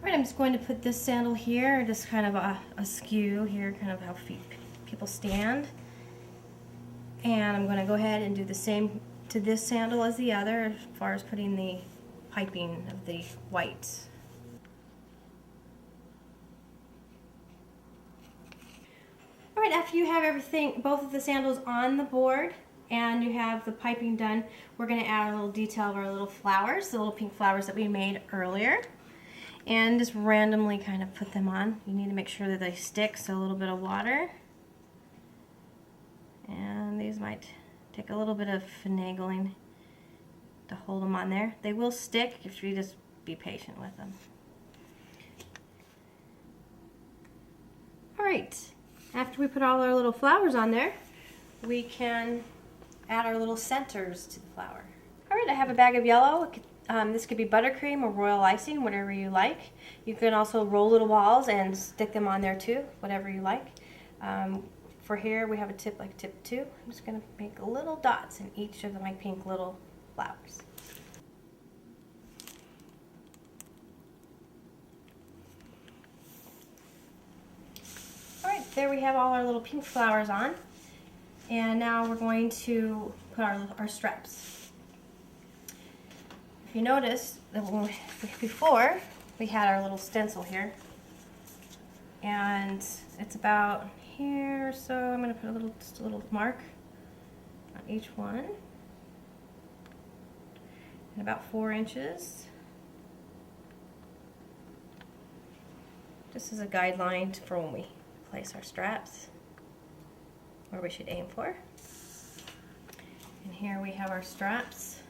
Alright, I'm just going to put this sandal here, just kind of a skew here, kind of how people stand. And I'm going to go ahead and do the same to this sandal as the other, as far as putting the piping of the white. Alright, after you have everything, both of the sandals on the board, and you have the piping done, we're going to add a little detail of our little flowers, the little pink flowers that we made earlier. And just randomly kind of put them on. You need to make sure that they stick, so a little bit of water. And these might take a little bit of finagling to hold them on there. They will stick if you just be patient with them. Alright, after we put all our little flowers on there, we can add our little centers to the flower. Alright, I have a bag of yellow. This could be buttercream or royal icing, whatever you like. You can also roll little balls and stick them on there too, whatever you like. For here, we have a tip like tip 2. I'm just going to make little dots in each of my pink little flowers. Alright, there we have all our little pink flowers on. And now we're going to put our straps. If you notice, that before we had our little stencil here, and it's about here, so I'm going to put just a little mark on each one, and about 4 inches. This is a guideline for when we place our straps, where we should aim for. And here we have our straps.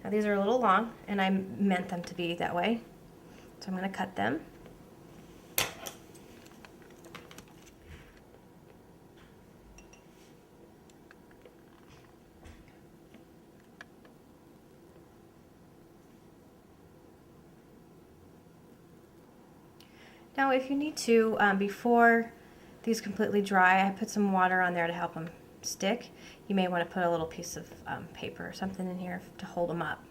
Now these are a little long, and I meant them to be that way, so I'm going to cut them. Now if you need to, before these completely dry, I put some water on there to help them stick. You may want to put a little piece of paper or something in here to hold them up.